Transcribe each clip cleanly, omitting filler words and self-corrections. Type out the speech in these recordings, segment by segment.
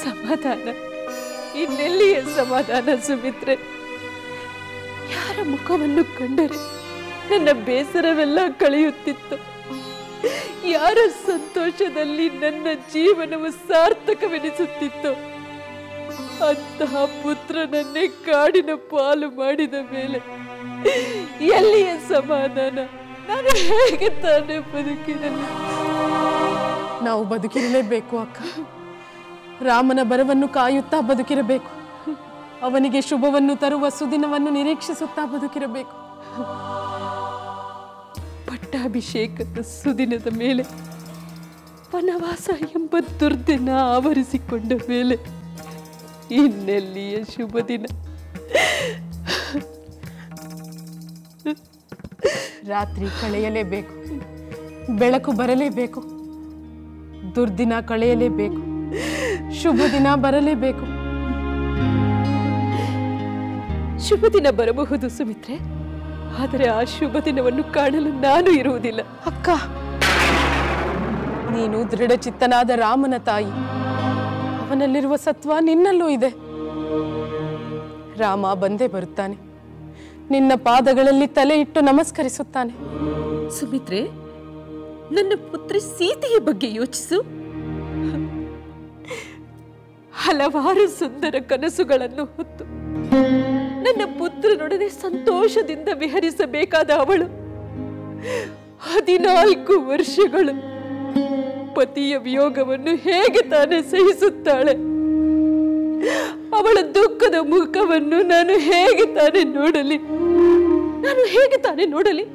ಸಮಾಧಾನ, ಇನ್ನೆಲ್ಲಿಯ ಸಮಾಧಾನ ಸುಮಿತ್ರೆ? ಯಾರ ಮುಖವನ್ನು ಕಂಡರೆ ನನ್ನ ಬೇಸರವೆಲ್ಲ ಕಳೆಯುತ್ತಿತ್ತು, ಯಾರ ಸಂತೋಷದಲ್ಲಿ ನನ್ನ ಜೀವನವು ಸಾರ್ಥಕವೆನಿಸುತ್ತಿತ್ತು, ಅಂತಹ ಪುತ್ರನನ್ನೇ ಕಾಡಿನ ಪಾಲು ಮಾಡಿದ ಮೇಲೆ ಎಲ್ಲಿಯ ಸಮಾಧಾನ? ನಾನು ಹೇಗೆ ತಾನೇ ಬದುಕಿರಲಿ? ನಾವು ಬದುಕಿರಲೇಬೇಕು ಅಕ್ಕ. ರಾಮನ ಬರವನ್ನು ಕಾಯುತ್ತಾ ಬದುಕಿರಬೇಕು. ಅವನಿಗೆ ಶುಭವನ್ನು ತರುವ ಸುದಿನವನ್ನು ನಿರೀಕ್ಷಿಸುತ್ತಾ ಬದುಕಿರಬೇಕು. ಪಟ್ಟಾಭಿಷೇಕದ ಸುದಿನದ ಮೇಲೆ ವನವಾಸ ಎಂಬ ದುರ್ದಿನ ಆವರಿಸಿಕೊಂಡ ಮೇಲೆ ಇನ್ನೆಲ್ಲಿಯ ಶುಭ ದಿನ? ರಾತ್ರಿ ಕಳೆಯಲೇಬೇಕು, ಬೆಳಕು ಬರಲೇಬೇಕು, ದುರ್ದಿನ ಕಳೆಯಲೇಬೇಕು, ಶುಭ ದಿನ ಬರಲೇಬೇಕು. ಶುಭ ದಿನ ಬರಬಹುದು ಸುಮಿತ್ರೆ, ಆದರೆ ಆ ಶುಭ ದಿನವನ್ನು ಕಾಣಲು ನಾನು ಇರುವುದಿಲ್ಲ. ಅಕ್ಕ, ನೀನು ದೃಢಚಿತ್ತನಾದ ರಾಮನ ತಾಯಿ. ಅವನಲ್ಲಿರುವ ಸತ್ವ ನಿನ್ನಲ್ಲೂ ಇದೆ. ರಾಮ ಬಂದೇ ಬರುತ್ತಾನೆ, ನಿನ್ನ ಪಾದಗಳಲ್ಲಿ ತಲೆ ಇಟ್ಟು ನಮಸ್ಕರಿಸುತ್ತಾನೆ. ಸುಮಿತ್ರೆ, ನನ್ನ ಪುತ್ರಿ ಸೀತೆಯ ಬಗ್ಗೆ ಯೋಚಿಸು. ಹಲವಾರು ಸುಂದರ ಕನಸುಗಳನ್ನು ಹೊತ್ತು ನನ್ನ ಪುತ್ರನೊಡನೆ ಸಂತೋಷದಿಂದ ವಿಹರಿಸಬೇಕಾದ ಅವಳು 14 ವರ್ಷಗಳು ಪತಿಯ ವಿಯೋಗವನ್ನು ಹೇಗೆ ತಾನೇ ಸಹಿಸುತ್ತಾಳೆ? ಅವಳ ದುಃಖದ ಮುಖವನ್ನು ನಾನು ಹೇಗೆ ತಾನೇ ನೋಡಲಿ?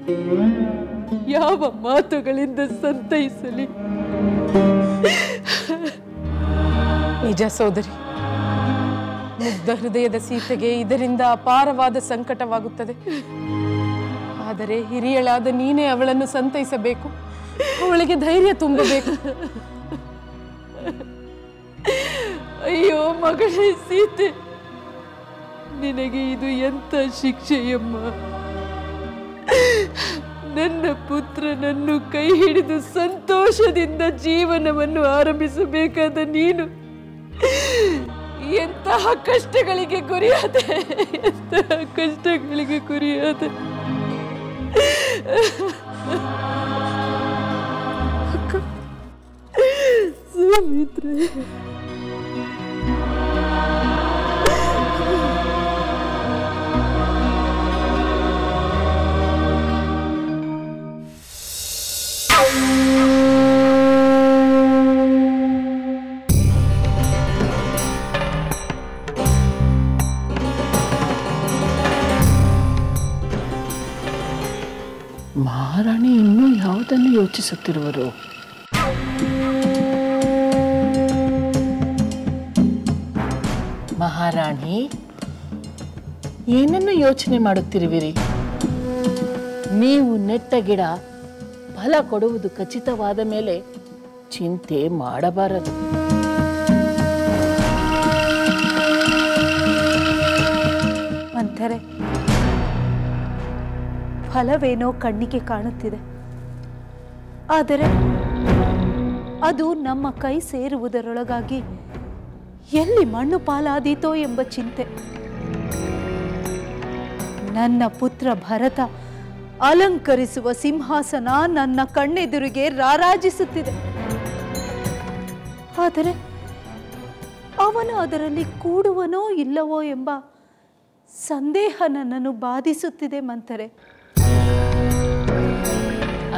ಯಾವ ಮಾತುಗಳಿಂದ ಸಂತೈಸಲಿ? ನಿಜ ಸೋದರಿ, ಮುಗ್ಧ ಹೃದಯದ ಸೀತೆಗೆ ಇದರಿಂದ ಅಪಾರವಾದ ಸಂಕಟವಾಗುತ್ತದೆ. ಆದರೆ ಹಿರಿಯಳಾದ ನೀನೇ ಅವಳನ್ನು ಸಂತೈಸಬೇಕು, ಅವಳಿಗೆ ಧೈರ್ಯ ತುಂಬಬೇಕು. ಅಯ್ಯೋ ಮಗಳೇ ಸೀತೆ, ನಿನಗೆ ಇದು ಎಂತ ಶಿಕ್ಷೆಯಮ್ಮ? ನನ್ನ ಪುತ್ರನನ್ನು ಕೈ ಹಿಡಿದು ಸಂತೋಷದಿಂದ ಜೀವನವನ್ನು ಆರಂಭಿಸಬೇಕಾದ ನೀನು ಎಂತಹ ಕಷ್ಟಗಳಿಗೆ ಗುರಿಯಾದೆ, ಅಕ್ಕ ಸುಮಿತ್ರೆ. ಮಹಾರಾಣಿ ಇನ್ನೂ ಯಾವುದನ್ನು ಯೋಚಿಸುತ್ತಿರುವರು? ಮಹಾರಾಣಿ, ಏನನ್ನು ಯೋಚನೆ ಮಾಡುತ್ತಿರುವಿರಿ? ನೀವು ನೆಟ್ಟ ಗಿಡ ಫಲ ಕೊಡುವುದು ಖಚಿತವಾದ ಮೇಲೆ ಚಿಂತೆ ಮಾಡಬಾರದು. ಮಂಥರೆ, ಫಲವೇನೋ ಕಣ್ಣಿಗೆ ಕಾಣುತ್ತಿದೆ, ಆದರೆ ಅದು ನಮ್ಮ ಕೈ ಸೇರುವುದರೊಳಗಾಗಿ ಎಲ್ಲಿ ಮಣ್ಣು ಪಾಲಾದೀತೋ ಎಂಬ ಚಿಂತೆ. ನನ್ನ ಪುತ್ರ ಭರತ ಅಲಂಕರಿಸುವ ಸಿಂಹಾಸನ ನನ್ನ ಕಣ್ಣೆದುರಿಗೆ ರಾರಾಜಿಸುತ್ತಿದೆ, ಆದರೆ ಅವನು ಅದರಲ್ಲಿ ಕೂಡುವನೋ ಇಲ್ಲವೋ ಎಂಬ ಸಂದೇಹ ನನ್ನನ್ನು ಬಾಧಿಸುತ್ತಿದೆ ಮಂಥರೆ.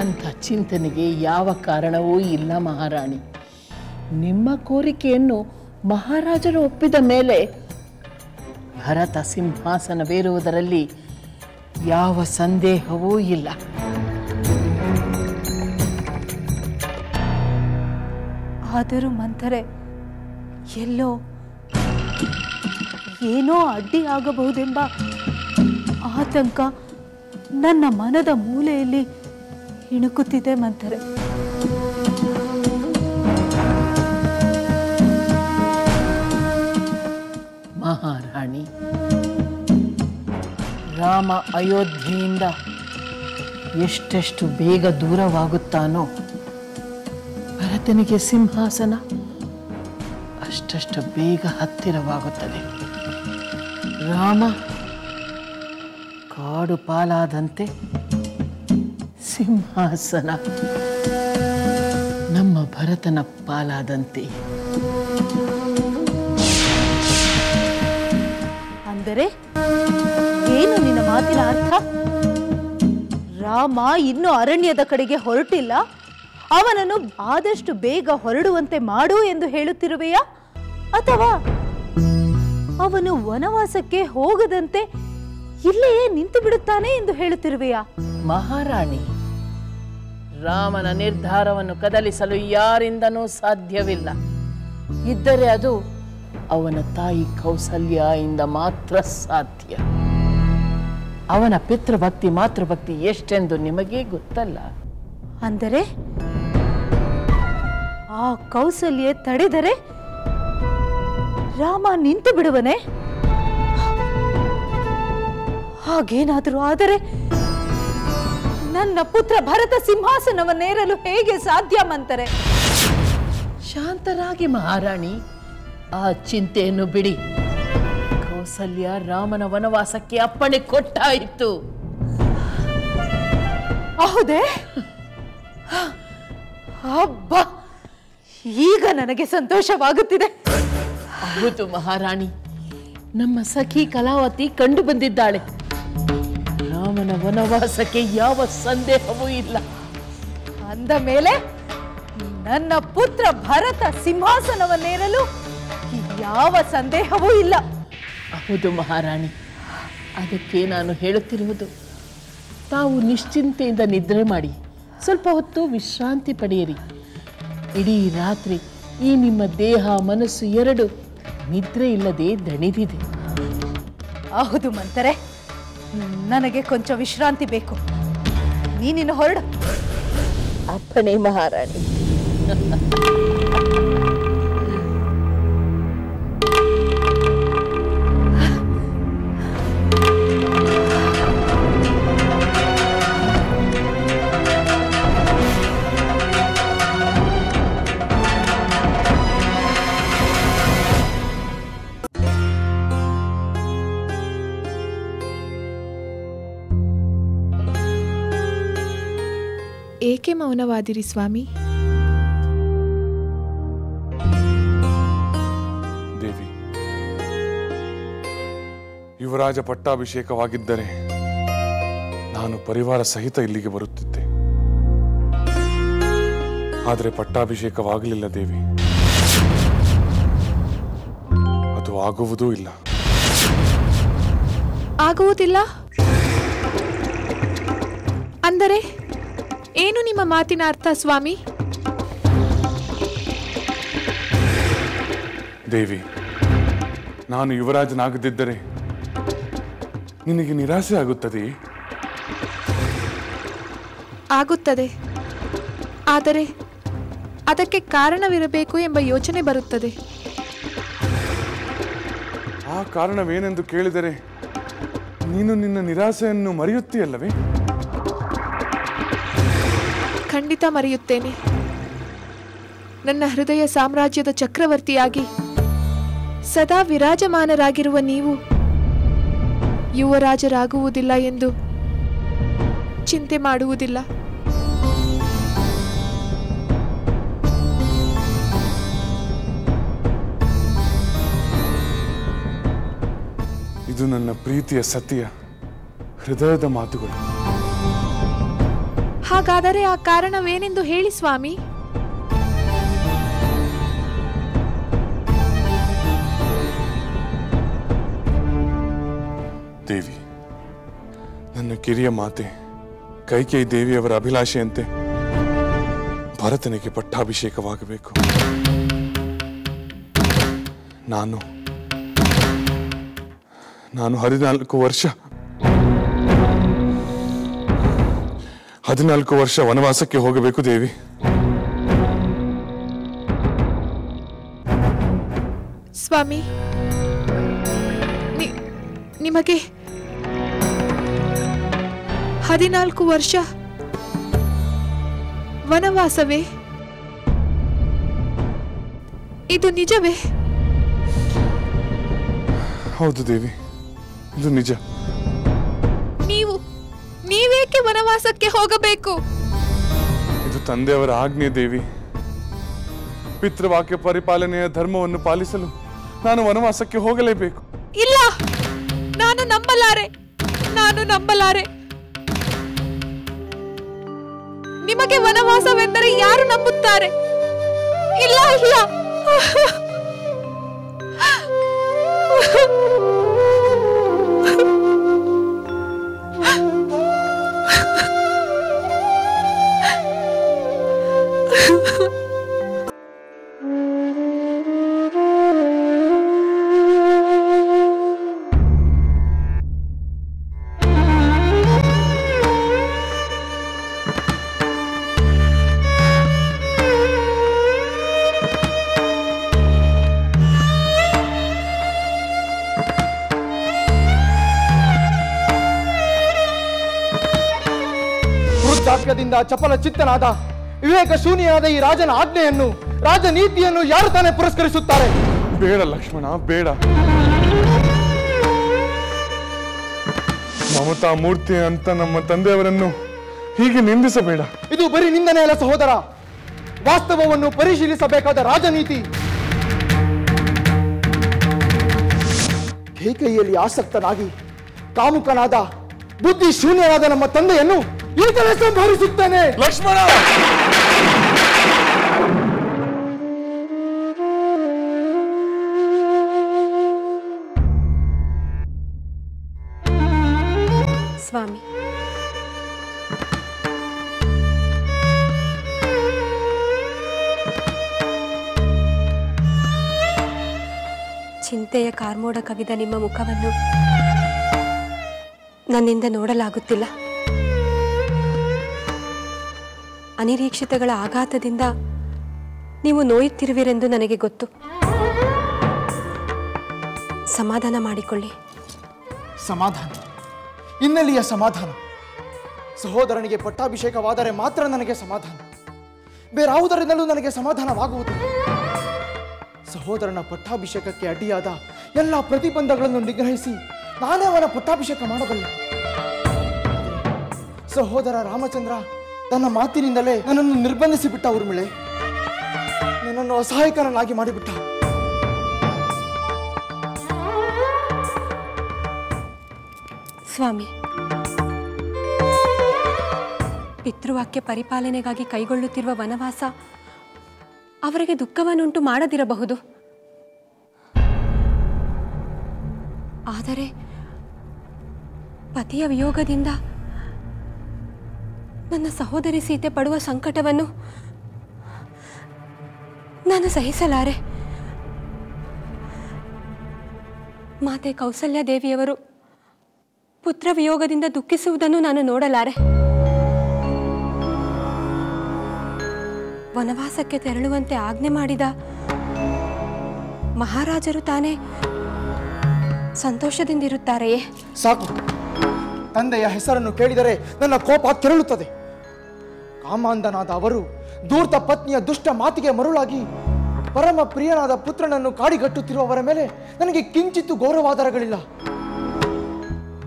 ಅಂಥ ಚಿಂತನೆಗೆ ಯಾವ ಕಾರಣವೂ ಇಲ್ಲ ಮಹಾರಾಣಿ. ನಿಮ್ಮ ಕೋರಿಕೆಯನ್ನು ಮಹಾರಾಜರು ಒಪ್ಪಿದ ಮೇಲೆ ಭರತ ಸಿಂಹಾಸನವೇರುವುದರಲ್ಲಿ ಯಾವ ಸಂದೇಹವೂ ಇಲ್ಲ. ಆದರೂ ಮಂಥರೆ, ಎಲ್ಲೋ ಏನೋ ಅಡ್ಡಿ ಆಗಬಹುದೆಂಬ ಆತಂಕ ನನ್ನ ಮನದ ಮೂಲೆಯಲ್ಲಿ ಇಣುಕುತ್ತಿದೆ ಮಂಥರೆ. ಮಹಾರಾಣಿ, ರಾಮ ಅಯೋಧ್ಯೆಯಿಂದ ಎಷ್ಟೆಷ್ಟು ಬೇಗ ದೂರವಾಗುತ್ತಾನೋ ಭರತನಿಗೆ ಸಿಂಹಾಸನ ಅಷ್ಟಷ್ಟು ಬೇಗ ಹತ್ತಿರವಾಗುತ್ತದೆ. ರಾಮ ಕಾಡು ಪಾಲಾದಂತೆ ಸಿಂಹಾಸನ ನಮ್ಮ ಭರತನ ಪಾಲಾದಂತೆ. ಅಂದರೆ ಏನು ನಿನ್ನ ಮಾತಿನ ಅರ್ಥ? ರಾಮ ಇನ್ನೂ ಅರಣ್ಯದ ಕಡೆಗೆ ಹೊರಟಿಲ್ಲ, ಅವನನ್ನು ಆದಷ್ಟು ಬೇಗ ಹೊರಡುವಂತೆ ಮಾಡು ಎಂದು ಹೇಳುತ್ತಿರುವೆಯಾ? ಅಥವಾ ಅವನು ವನವಾಸಕ್ಕೆ ಹೋಗದಂತೆ ಇಲ್ಲಿಯೇ ನಿಂತು ಬಿಡುತ್ತಾನೆ ಎಂದು ಹೇಳುತ್ತಿರುವೆಯಾ? ಮಹಾರಾಣಿ, ರಾಮನ ನಿರ್ಧಾರವನ್ನು ಕದಲಿಸಲು ಯಾರಿಂದನೂ ಸಾಧ್ಯವಿಲ್ಲ. ಇದ್ದರೆ ಅದು ಅವನ ತಾಯಿ ಕೌಸಲ್ಯಿಂದ ಮಾತ್ರ ಸಾಧ್ಯ. ಅವನ ಪಿತೃಭಕ್ತಿ ಮಾತೃಭಕ್ತಿ ಎಷ್ಟೆಂದು ನಿಮಗೇ ಗೊತ್ತಲ್ಲ. ಅಂದರೆ ಆ ಕೌಸಲ್ಯ ತಡೆದರೆ ರಾಮ ನಿಂತು ಬಿಡುವನೆ? ಹಾಗೇನಾದರೂ ಆದರೆ ನನ್ನ ಪುತ್ರ ಭರತ ಸಿಂಹಾಸನವನ್ನೇರಲು ಹೇಗೆ ಸಾಧ್ಯ ಮಂತರೆ? ಶಾಂತರಾಗಿ ಮಹಾರಾಣಿ, ಆ ಚಿಂತೆಯನ್ನು ಬಿಡಿ. ಕೌಸಲ್ಯ ರಾಮನ ವನವಾಸಕ್ಕೆ ಅಪ್ಪಣೆ ಕೊಟ್ಟಾಯಿತು. ಹೌದೇ? ಅಬ್ಬ, ಈಗ ನನಗೆ ಸಂತೋಷವಾಗುತ್ತಿದೆ. ಹೌದು ಮಹಾರಾಣಿ, ನಮ್ಮ ಸಖಿ ಕಲಾವತಿ ಕಂಡು ಬಂದಿದ್ದಾಳೆ. ರಾಮನ ವನವಾಸಕ್ಕೆ ಯಾವ ಸಂದೇಹವೂ ಇಲ್ಲ. ಅಂದ ಮೇಲೆ ನನ್ನ ಪುತ್ರ ಭರತ ಸಿಂಹಾಸನವನ್ನೇರಲು ಯಾವ ಸಂದೇಹವೂ ಇಲ್ಲ. ಹೌದು ಮಹಾರಾಣಿ, ಅದಕ್ಕೆ ನಾನು ಹೇಳುತ್ತಿರುವುದು, ತಾವು ನಿಶ್ಚಿಂತೆಯಿಂದ ನಿದ್ರೆ ಮಾಡಿ ಸ್ವಲ್ಪ ಹೊತ್ತು ವಿಶ್ರಾಂತಿ ಪಡೆಯಿರಿ. ಇಡೀ ರಾತ್ರಿ ಈ ನಿಮ್ಮ ದೇಹ ಮನಸ್ಸು ಎರಡು ನಿದ್ರೆ ಇಲ್ಲದೆ ದಣಿದಿದೆ. ಹೌದು ಮಂತರೆ, ನನಗೆ ಕೊಂಚ ವಿಶ್ರಾಂತಿ ಬೇಕು. ನೀನಿನ್ನು ಹೊರಡು. ಅಪ್ಪಣೆ ಮಹಾರಾಣಿ. ಏಕೆ ಮೌನವಾದಿರಿ ಸ್ವಾಮಿ? ದೇವಿ, ಯುವರಾಜ ಪಟ್ಟಾಭಿಷೇಕವಾಗಿದ್ದರೆ ನಾನು ಪರಿವಾರ ಸಹಿತ ಇಲ್ಲಿಗೆ ಬರುತ್ತಿದ್ದೆ. ಆದರೆ ಪಟ್ಟಾಭಿಷೇಕವಾಗಲಿಲ್ಲ ದೇವಿ. ಅದು ಆಗುವುದೂ ಇಲ್ಲ. ಆಗುವುದಿಲ್ಲ ಅಂದರೆ ಏನು ನಿಮ್ಮ ಮಾತಿನ ಅರ್ಥ ಸ್ವಾಮಿ? ದೇವಿ, ನಾನು ಯುವರಾಜನಾಗದಿದ್ದರೆ ನಿನಗೆ ನಿರಾಸೆ ಆಗುತ್ತದೆಯೇ? ಆಗುತ್ತದೆ, ಆದರೆ ಅದಕ್ಕೆ ಕಾರಣವಿರಬೇಕು ಎಂಬ ಯೋಚನೆ ಬರುತ್ತದೆ. ಆ ಕಾರಣವೇನೆಂದು ಕೇಳಿದರೆ ನೀನು ನಿನ್ನ ನಿರಾಸೆಯನ್ನು ಮರೆಯುತ್ತೀಯಲ್ಲವೇ? ಖಂಡಿತ ಮರೆಯುತ್ತೇನೆ. ನನ್ನ ಹೃದಯ ಸಾಮ್ರಾಜ್ಯದ ಚಕ್ರವರ್ತಿಯಾಗಿ ಸದಾ ವಿರಾಜಮಾನರಾಗಿರುವ ನೀವು ಯುವರಾಜರಾಗುವುದಿಲ್ಲ ಎಂದು ಚಿಂತೆ ಮಾಡುವುದಿಲ್ಲ. ಇದು ನನ್ನ ಪ್ರೀತಿಯ ಸತಿಯ ಹೃದಯದ ಮಾತುಗಳು. ಹಾಗಾದರೆ ಆ ಕಾರಣವೇನೆಂದು ಹೇಳಿ ಸ್ವಾಮಿ. ದೇವಿ, ನನ್ನ ಕಿರಿಯ ಮಾತೆ ಕೈಕೇಯಿ ದೇವಿಯವರ ಅಭಿಲಾಷೆಯಂತೆ ಭರತನಿಗೆ ಪಟ್ಟಾಭಿಷೇಕವಾಗಬೇಕು. ನಾನು 14 ವರ್ಷ ವನವಾಸಕ್ಕೆ ಹೋಗಬೇಕು ದೇವಿ. ಸ್ವಾಮಿ, ನಿಮಗೆ 14 ವರ್ಷ ವನವಾಸವೇ? ಇದು ನಿಜವೇ? ಹೌದು ದೇವಿ, ಇದು ನಿಜ. ನೀವೇಕೆ ವನವಾಸಕ್ಕೆ ಹೋಗಬೇಕು? ಇದು ತಂದೆಯವರ ಆಜ್ಞೆ ದೇವಿ. ಪಿತೃವಾಕ್ಯ ಪರಿಪಾಲನೆಯ ಧರ್ಮವನ್ನು ಪಾಲಿಸಲು ನಾನು ವನವಾಸಕ್ಕೆ ಹೋಗಲೇಬೇಕು. ಇಲ್ಲ, ನಾನು ನಂಬಲಾರೆ. ನಿಮಗೆ ವನವಾಸವೆಂದರೆ ಯಾರು ನಂಬುತ್ತಾರೆ? ಇಲ್ಲ. ವೃದ್ಧಾಪ್ಯದಿಂದ ಚಪಲ ಚಿತ್ತನಾದ ವಿವೇಕ ಶೂನ್ಯನಾದ ಈ ರಾಜನ ಆಜ್ಞೆಯನ್ನು, ರಾಜನೀತಿಯನ್ನು ಯಾರು ತಾನೇ ಪುರಸ್ಕರಿಸುತ್ತಾರೆ? ಬೇಡ ಲಕ್ಷ್ಮಣ, ಬೇಡ. ಮಮತಾ ಮೂರ್ತಿ ಅಂತ ನಮ್ಮ ತಂದೆಯವರನ್ನು ಹೀಗೆ ನಿಂದಿಸಬೇಡ. ಇದು ಬರೀ ನಿಂದನೆ ಅಲ್ಲ ಸಹೋದರ, ವಾಸ್ತವವನ್ನು ಪರಿಶೀಲಿಸಬೇಕಾದ ರಾಜನೀತಿ. ಕೈಕೈಯಲ್ಲಿ ಆಸಕ್ತನಾಗಿ ಕಾಮುಕನಾದ ಬುದ್ಧಿ ಶೂನ್ಯನಾದ ನಮ್ಮ ತಂದೆಯನ್ನು ಈಗಲೇ ಸಂಹರಿಸುತ್ತೇನೆ. ಲಕ್ಷ್ಮಣ, ಸ್ವಾಮಿ, ಚಿಂತೆಯ ಕಾರ್ಮೋಡ ಕವಿದ ನಿಮ್ಮ ಮುಖವನ್ನು ನನ್ನಿಂದ ನೋಡಲಾಗುತ್ತಿಲ್ಲ. ಅನಿರೀಕ್ಷಿತಗಳ ಆಘಾತದಿಂದ ನೀವು ನೋಯುತ್ತಿರುವಿರೆಂದು ನನಗೆ ಗೊತ್ತು. ಸಮಾಧಾನ ಮಾಡಿಕೊಳ್ಳಿ. ಸಮಾಧಾನ? ಇನ್ನೆಲ್ಲಿಯ ಸಮಾಧಾನ? ಸಹೋದರನಿಗೆ ಪಟ್ಟಾಭಿಷೇಕವಾದರೆ ಮಾತ್ರ ನನಗೆ ಸಮಾಧಾನ, ಬೇರಾವುದರಿಂದಲೂ ನನಗೆ ಸಮಾಧಾನವಾಗುವುದಿಲ್ಲ. ಸಹೋದರನ ಪಟ್ಟಾಭಿಷೇಕಕ್ಕೆ ಅಡ್ಡಿಯಾದ ಎಲ್ಲ ಪ್ರತಿಬಂಧಗಳನ್ನು ನಿಗ್ರಹಿಸಿ ನಾನೇ ಅವನ ಪಟ್ಟಾಭಿಷೇಕ ಮಾಡಬಲ್ಲೆ. ಸಹೋದರ ರಾಮಚಂದ್ರ ತನ್ನ ಮಾತಿನಿಂದಲೇ ನನ್ನನ್ನು ನಿರ್ಬಂಧಿಸಿ ಬಿಟ್ಟ. ಊರ್ಮಿಳೆ, ನನ್ನನ್ನು ಅಸಹಾಯಕರನ್ನಾಗಿ ಮಾಡಿಬಿಟ್ಟ. ಸ್ವಾಮಿ, ಪಿತೃವಾಕ್ಯ ಪರಿಪಾಲನೆಗಾಗಿ ಕೈಗೊಳ್ಳುತ್ತಿರುವ ವನವಾಸ ಅವರಿಗೆ ದುಃಖವನ್ನುಂಟು ಮಾಡದಿರಬಹುದು. ಆದರೆ ಪತಿಯ ವಿಯೋಗದಿಂದ ನನ್ನ ಸಹೋದರಿ ಸೀತೆ ಪಡುವ ಸಂಕಟವನ್ನು ನಾನು ಸಹಿಸಲಾರೆ. ಮಾತೆ ಕೌಸಲ್ಯ ದೇವಿಯವರು ಪುತ್ರ ವಿಯೋಗದಿಂದ ದುಃಖಿಸುವುದನ್ನು ನಾನು ನೋಡಲಾರೆ. ವನವಾಸಕ್ಕೆ ತೆರಳುವಂತೆ ಆಜ್ಞೆ ಮಾಡಿದ ಮಹಾರಾಜರು ತಾನೇ ಸಂತೋಷದಿಂದಿರುತ್ತಾರೆಯೇ? ಸಾಕು, ತಂದೆಯ ಹೆಸರನ್ನು ಕೇಳಿದರೆ ನನ್ನ ಕೋಪ ಕೆರಳುತ್ತದೆ. ಕಾಮಾಂಧನಾದ ಅವರು ಧೂರ್ತ ಪತ್ನಿಯ ದುಷ್ಟ ಮಾತಿಗೆ ಮರುಳಾಗಿ ಪರಮ ಪ್ರಿಯನಾದ ಪುತ್ರನನ್ನು ಕಾಡಿಗಟ್ಟುತ್ತಿರುವವರ ಮೇಲೆ ನನಗೆ ಕಿಂಚಿತ್ತು ಗೌರವಾಧಾರಗಳಿಲ್ಲ.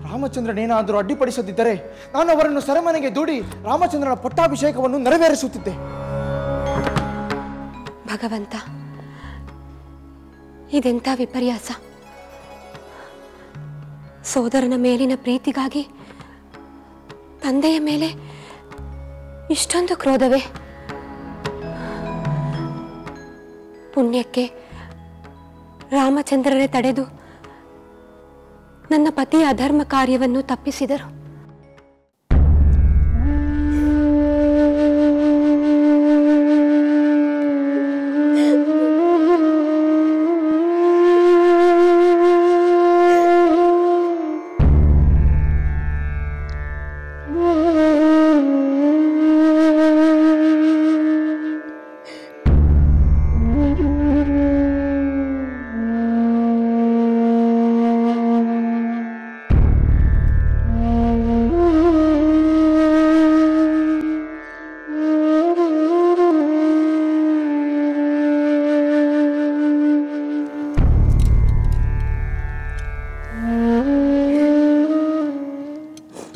ರಾಮಚಂದ್ರನೇನಾದರೂ ಅಡ್ಡಿಪಡಿಸದಿದ್ದರೆ ನಾನು ಅವರನ್ನು ಸೆರೆಮನೆಗೆ ದೂಡಿ ರಾಮಚಂದ್ರನ ಪಟ್ಟಾಭಿಷೇಕವನ್ನು ನೆರವೇರಿಸುತ್ತಿದ್ದೆ. ಭಗವಂತ, ಇದೆಂಥ ವಿಪರ್ಯಾಸ! ಸೋದರನ ಮೇಲಿನ ಪ್ರೀತಿಗಾಗಿ ತಂದೆಯ ಮೇಲೆ ಇಷ್ಟೊಂದು ಕ್ರೋಧವೇ? ಪುಣ್ಯಕ್ಕೆ ರಾಮಚಂದ್ರರೇ ತಡೆದು ನನ್ನ ಪತಿಯ ಅಧರ್ಮ ಕಾರ್ಯವನ್ನು ತಪ್ಪಿಸಿದರು.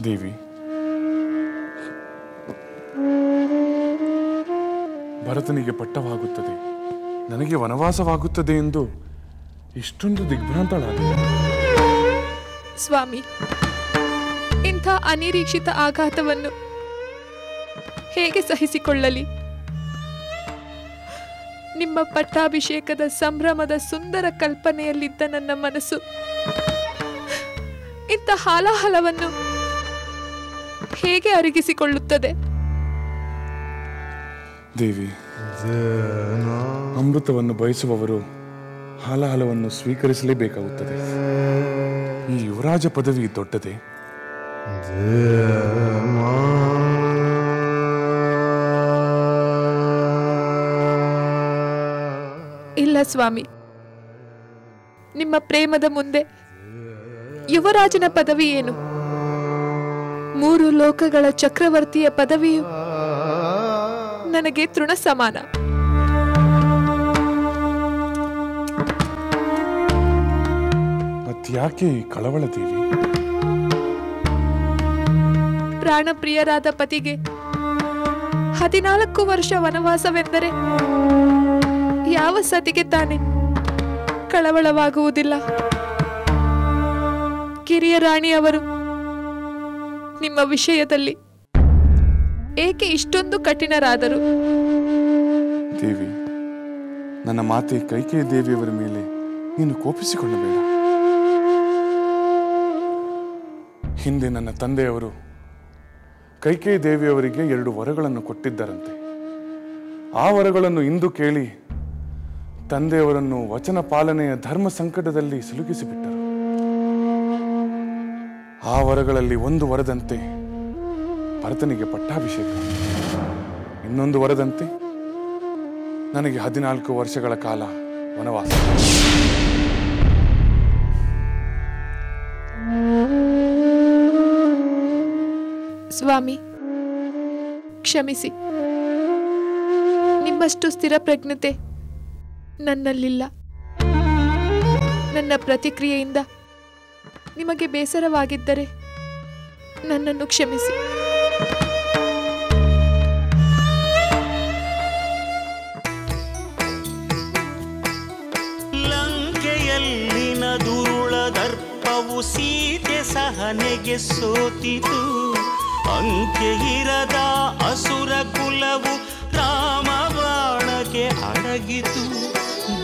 ದೇವಿ, ಭರತನಿಗೆ ಪಟ್ಟವಾಗುತ್ತದೆ, ನನಗೆ ವನವಾಸವಾಗುತ್ತದೆ ಎಂದು ಇಷ್ಟೊಂದು ದಿಗ್ಭ್ರಾಂತಳಾದ. ಸ್ವಾಮಿ, ಇಂಥ ಅನಿರೀಕ್ಷಿತ ಆಘಾತವನ್ನು ಹೇಗೆ ಸಹಿಸಿಕೊಳ್ಳಲಿ? ನಿಮ್ಮ ಪಟ್ಟಾಭಿಷೇಕದ ಸಂಭ್ರಮದ ಸುಂದರ ಕಲ್ಪನೆಯಲ್ಲಿದ್ದ ನನ್ನ ಮನಸ್ಸು ಇಂಥ ಹಾಲಾಹಲವನ್ನು ಹೇಗೆ ಅರಗಿಸಿಕೊಳ್ಳುತ್ತದೆ? ದೇವಿ, ಅಮೃತವನ್ನು ಬಯಸುವವರು ಹಾಲಾಹಲವನ್ನು ಸ್ವೀಕರಿಸಲೇಬೇಕಾಗುತ್ತದೆ. ಈ ಯುವರಾಜ ಪದವಿ ದೊಡ್ಡದೆ? ಇಲ್ಲ ಸ್ವಾಮಿ, ನಿಮ್ಮ ಪ್ರೇಮದ ಮುಂದೆ ಯುವರಾಜನ ಪದವಿ ಏನು? 3 ಲೋಕಗಳ ಚಕ್ರವರ್ತಿಯ ಪದವಿಯು ನನಗೆ ತೃಣ ಸಮಾನ. ಮತ್ಯಾಕೆ ಕಳವಳ ದೇವಿ? ಪ್ರಾಣಪ್ರಿಯರಾದ ಪತಿಗೆ 14 ವರ್ಷ ವನವಾಸವೆಂದರೆ ಯಾವ ಸತಿಗೆ ತಾನೆ ಕಳವಳವಾಗುವುದಿಲ್ಲ? ಕಿರಿಯ ರಾಣಿಯವರು ನಿಮ್ಮ ವಿಷಯದಲ್ಲಿ ಏಕೆ ಇಷ್ಟೊಂದು ಕಠಿಣರಾದರು? ದೇವಿ, ನನ್ನ ಮಾತೆ ಕೈಕೇಯಿ ದೇವಿಯವರ ಮೇಲೆ ನೀನು ಕೋಪಿಸಿಕೊಳ್ಳಬೇಡ. ಹಿಂದೆ ನನ್ನ ತಂದೆಯವರು ಕೈಕೇಯಿ ದೇವಿಯವರಿಗೆ 2 ವರಗಳನ್ನು ಕೊಟ್ಟಿದ್ದರಂತೆ. ಆ ವರಗಳನ್ನು ಇಂದು ಕೇಳಿ ತಂದೆಯವರನ್ನು ವಚನ ಪಾಲನೆಯ ಧರ್ಮ ಸಂಕಟದಲ್ಲಿ ಸಿಲುಕಿಸಿಬಿಟ್ಟರು. ಆ ವರಗಳಲ್ಲಿ ಒಂದು ವರದಂತೆ ಭರತನಿಗೆ ಪಟ್ಟಾಭಿಷೇಕ, ಇನ್ನೊಂದು ವರದಂತೆ ನನಗೆ 14 ವರ್ಷಗಳ ಕಾಲ ವನವಾಸ. ಸ್ವಾಮಿ, ಕ್ಷಮಿಸಿ. ನಿಮ್ಮಷ್ಟು ಸ್ಥಿರ ಪ್ರಜ್ಞತೆ ನನ್ನಲ್ಲಿಲ್ಲ. ನನ್ನ ಪ್ರತಿಕ್ರಿಯೆಯಿಂದ ನಿಮಗೆ ಬೇಸರವಾಗಿದ್ದರೆ ನನ್ನನ್ನು ಕ್ಷಮಿಸಿ. ಲಂಕೆಯಲ್ಲಿನ ದುರುಳ ದರ್ಪವು ಸೀತೆ ಸಹನೆಗೆ ಸೋತಿತು. ಅಂಕೆ ಇರದ ಅಸುರ ಕುಲವು ರಾಮ ಬಾಣಕ್ಕೆ ಅಡಗಿತು.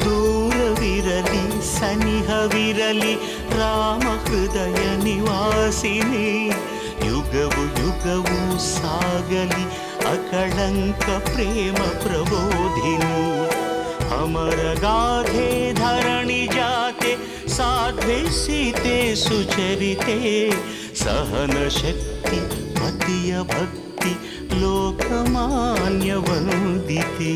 ದೂರವಿರಲಿ ಸನಿಹವಿರಲಿ ರಾಮ ಹೃದಯ ನಿವಾಸಿನಿ. ಯುಗವು ಯುಗವು ಸಾಗಲಿ ಅಕಳಂಕ ಪ್ರೇಮ ಪ್ರಬೋಧಿನಿ. ಅಮರ ಗಾಧೆ ಧರಣಿ ಜಾತೆ ಸಾಧ್ವೆ ಸೀತೆ ಸುಚರಿತೆ. ಸಹನ ಶಕ್ತಿ ಪತಿಯ ಭಕ್ತಿ ಲೋಕಮಾನ್ಯ ವಂದಿತೆ.